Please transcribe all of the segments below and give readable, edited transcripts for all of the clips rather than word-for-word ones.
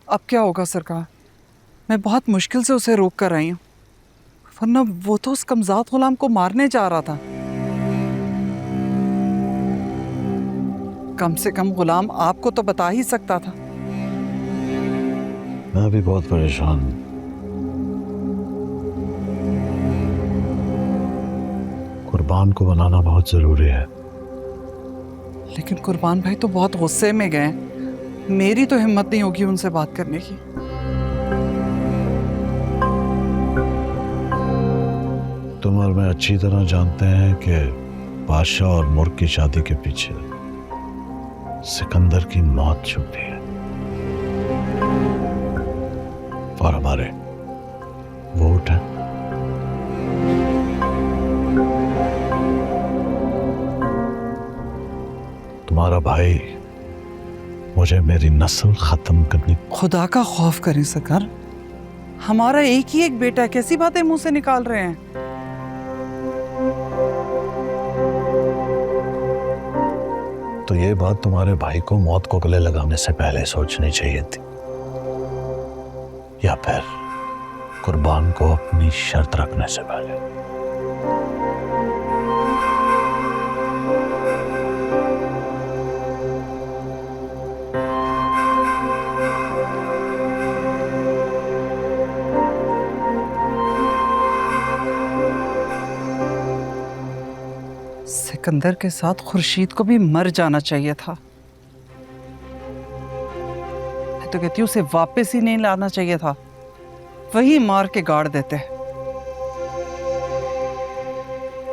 अब क्या होगा सरकार? मैं बहुत मुश्किल से उसे रोक कर आई हूँ, वरना वो तो उस कमजात गुलाम को मारने जा रहा था। कम से कम गुलाम आपको तो बता ही सकता था। मैं भी बहुत परेशान हूँ। कुर्बान को बनाना बहुत जरूरी है। लेकिन कुर्बान भाई तो बहुत गुस्से में गए। मेरी तो हिम्मत नहीं होगी उनसे बात करने की। तुम और मैं अच्छी तरह जानते हैं कि बादशाह और मुर्ग की शादी के पीछे सिकंदर की मौत छुपी है और हमारे वोट हैं। तुम्हारा भाई मुझे मेरी नस्ल खत्म करनी। खुदा का खौफ करें सरकार, हमारा एक ही एक बेटा है, कैसी बातें मुंह से निकाल रहे हैं? तो ये बात तुम्हारे भाई को मौत को गले लगाने से पहले सोचनी चाहिए थी, या फिर कुर्बान को अपनी शर्त रखने से पहले। सिकंदर के साथ खुर्शीद को भी मर जाना चाहिए था। मैं तो कहती हूँ उसे वापस ही नहीं लाना चाहिए था, वही मार के गाड़ देते।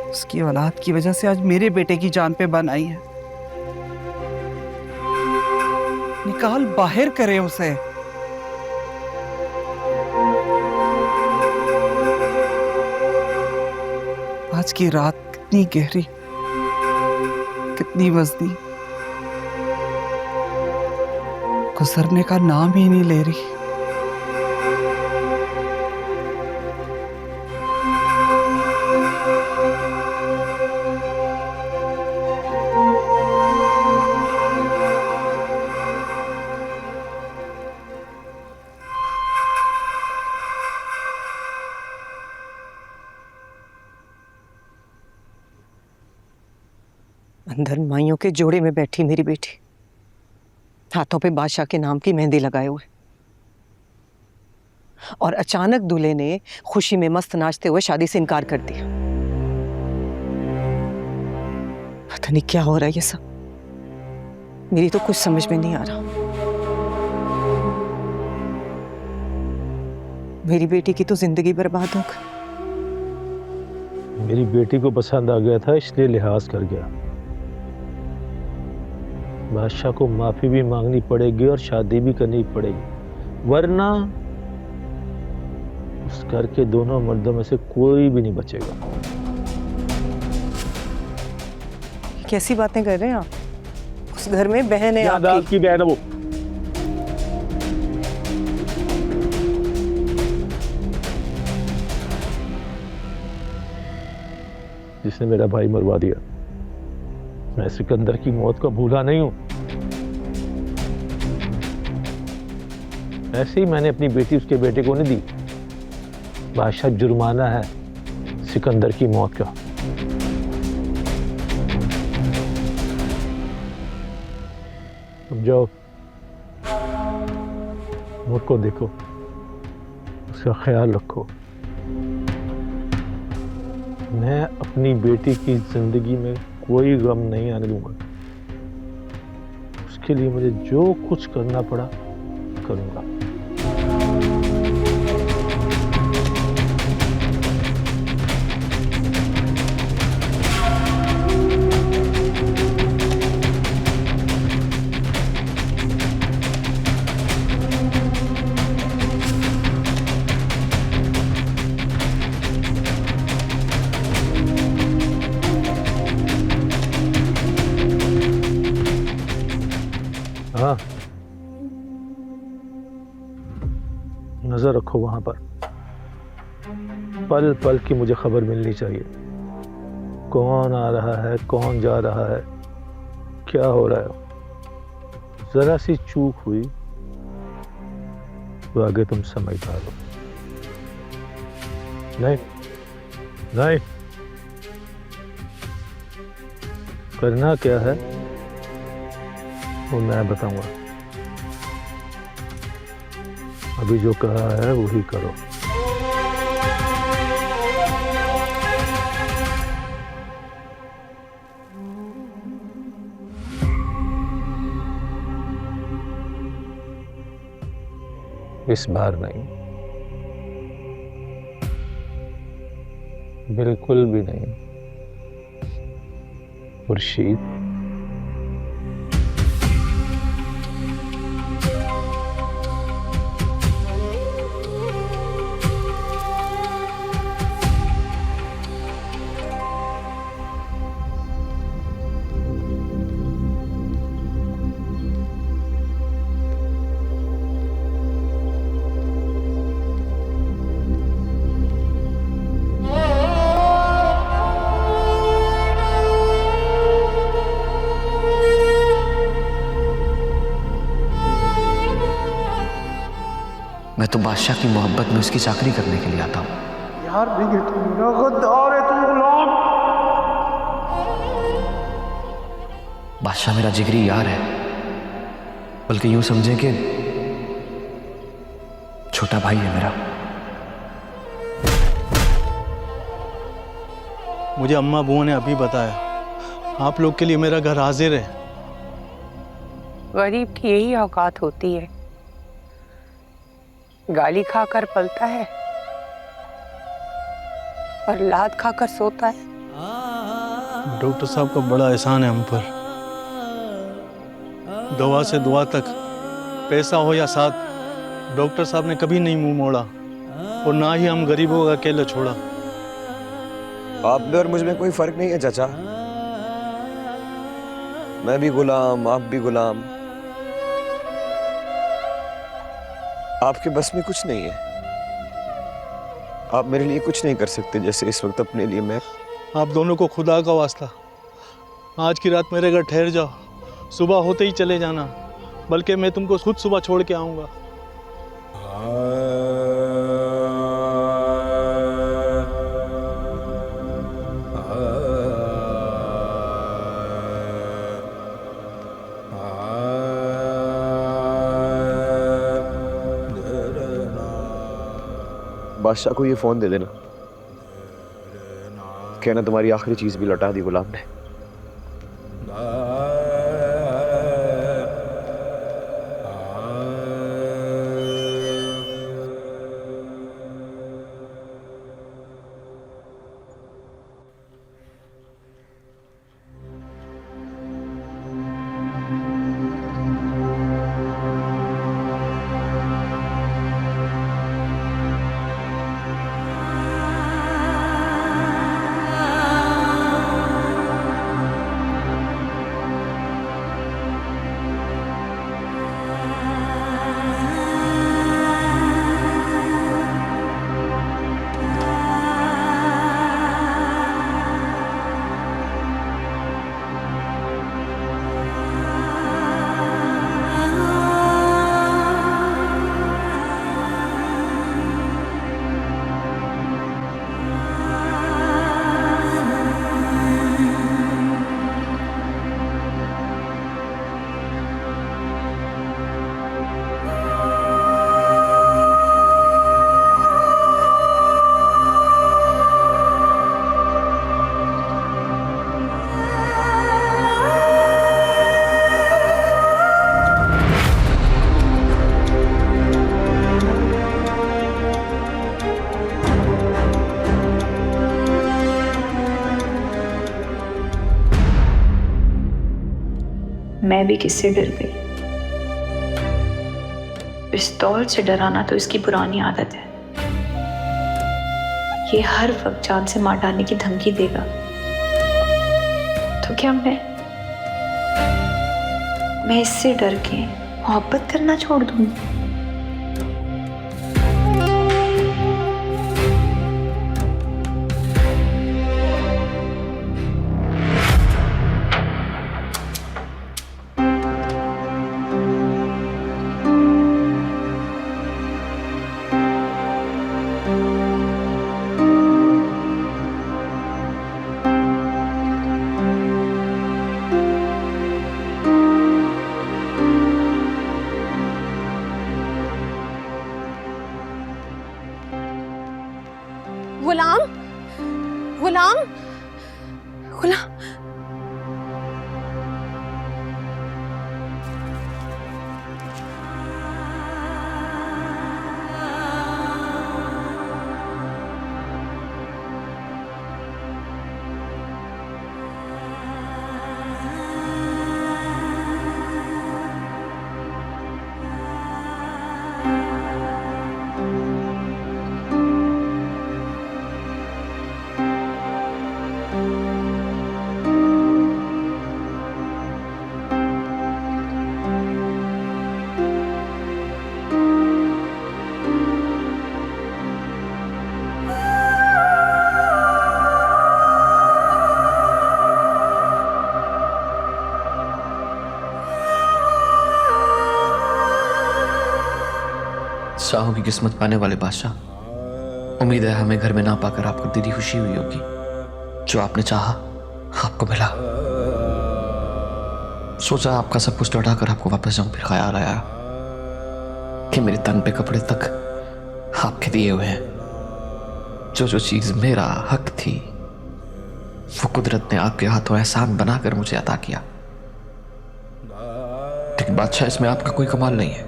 उसकी औलाद की वजह से आज मेरे बेटे की जान पे बन आई है। निकाल बाहर करे उसे। आज की रात कितनी गहरी, कितनी वजनी, गुजरने का नाम ही नहीं ले रही। अंदर माइयों के जोड़े में बैठी मेरी बेटी, हाथों पे बादशाह के नाम की मेहंदी लगाए हुए, और अचानक दूल्हे ने खुशी में मस्त नाचते हुए शादी से इनकार कर दिया। पता नहीं क्या हो रहा है ये सब, मेरी तो कुछ समझ में नहीं आ रहा। मेरी बेटी की तो जिंदगी बर्बाद हो गई। मेरी बेटी को पसंद आ गया था, इसलिए लिहाज कर गया। बादशाह को माफी भी मांगनी पड़ेगी और शादी भी करनी पड़ेगी, वरना उस घर के दोनों मर्दों में से कोई भी नहीं बचेगा। कैसी बातें कर रहे हैं आप? उस घर में बहन है आपकी बहन है वो। जिसने मेरा भाई मरवा दिया। मैं सिकंदर की मौत को भूला नहीं हूं। ऐसे ही मैंने अपनी बेटी उसके बेटे को नहीं दी। बादशाह जुर्माना है सिकंदर की मौत का। अब जाओ, मुझको देखो, उसका ख्याल रखो। मैं अपनी बेटी की जिंदगी में कोई गम नहीं आने दूंगा। उसके लिए मुझे जो कुछ करना पड़ा करूंगा। हाँ, नजर रखो वहां पर। पल पल की मुझे खबर मिलनी चाहिए। कौन आ रहा है, कौन जा रहा है, क्या हो रहा है। जरा सी चूक हुई तो आगे तुम समझदार हो। नहीं नहीं, करना क्या है वो मैं बताऊंगा। अभी जो कहा है वही करो। इस बार नहीं, बिल्कुल भी नहीं खुर्शीद। मैं तो बादशाह की मोहब्बत में उसकी चाकरी करने के लिए आता हूँ। यार देखिए तू मेरा गद्दार है, तू गुलाम। बादशाह मेरा जिगरी यार है, बल्कि यूं समझे कि छोटा भाई है मेरा। मुझे अम्मा बुआ ने अभी बताया आप लोग के लिए मेरा घर हाजिर है। गरीब की यही औकात होती है, गाली खाकर पलता है और लात खाकर सोता है। डॉक्टर साहब का बड़ा एहसान है हम पर। दवा से दुआ तक, पैसा हो या साथ, डॉक्टर साहब ने कभी नहीं मुंह मोड़ा और ना ही हम गरीबों का अकेले छोड़ा। आप में और मुझ में कोई फर्क नहीं है चाचा। मैं भी गुलाम, आप भी गुलाम। आपके बस में कुछ नहीं है। आप मेरे लिए कुछ नहीं कर सकते जैसे इस वक्त अपने लिए मैं। आप दोनों को खुदा का वास्ता, आज की रात मेरे घर ठहर जाओ, सुबह होते ही चले जाना, बल्कि मैं तुमको खुद सुबह छोड़ के आऊँगा। बादशाह को ये फोन दे देना, कहना तुम्हारी आखिरी चीज भी लौटा दी गुलाम ने। मैं भी किससे डर गई। पिस्तौल से डराना तो इसकी पुरानी आदत है। ये हर वक्त जान से मार डालने की धमकी देगा, तो क्या मैं इससे डर के मोहब्बत करना छोड़ दूंगी? गुलाम, गुलाम, गुलाम। शाहों की किस्मत पाने वाले बादशाह, उम्मीद है हमें घर में ना पाकर आपको दिली खुशी हुई होगी। जो आपने चाहा आपको मिला। सोचा आपका सब कुछ लौटाकर आपको वापस जाऊं, फिर ख्याल आया कि मेरे तन पे कपड़े तक आपके दिए हुए हैं। जो जो चीज मेरा हक थी वो कुदरत ने आपके हाथों एहसान बनाकर मुझे अता किया। लेकिन बादशाह, इसमें आपका कोई कमाल नहीं है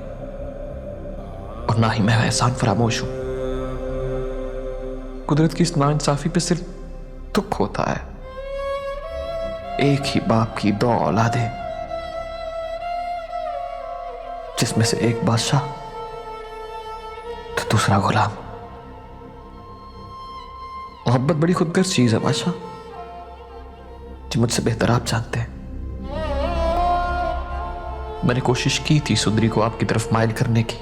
और ना ही मैं एहसान फरामोश हूं। कुदरत की इस नाइंसाफी पे सिर्फ दुख होता है। एक ही बाप की दो औलादें, जिसमें से एक बादशाह तो दूसरा गुलाम। मोहब्बत बड़ी खुदगर्ज चीज है बादशाह, जो मुझसे बेहतर आप जानते हैं। मैंने कोशिश की थी सुंदरी को आपकी तरफ माइल करने की।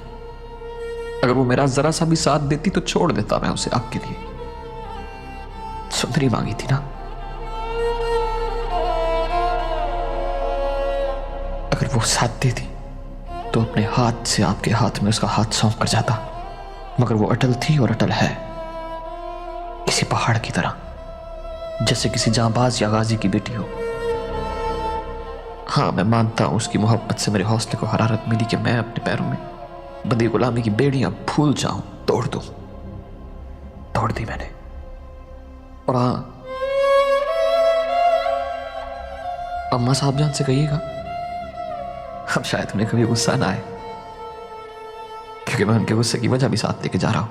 अगर वो मेरा जरा सा भी साथ देती तो छोड़ देता मैं उसे आपके लिए। सुंदरी मांगी थी ना। अगर वो साथ देती तो अपने हाथ से आपके हाथ में उसका हाथ सौंप कर जाता। मगर वो अटल थी और अटल है, किसी पहाड़ की तरह, जैसे किसी जांबाज या गाजी की बेटी हो। हाँ, मैं मानता हूं उसकी मोहब्बत से मेरे हौसले को हरारत मिली कि मैं अपने पैरों में बंदी गुलामी की बेड़ियां भूल जाऊं, तोड़ दूं। तोड़ दी मैंने। और हाँ, अम्मा साहब जान से कहिएगा अब शायद उन्हें कभी गुस्सा ना आए, क्योंकि मैं उनके गुस्से की वजह भी साथ लेके जा रहा हूं।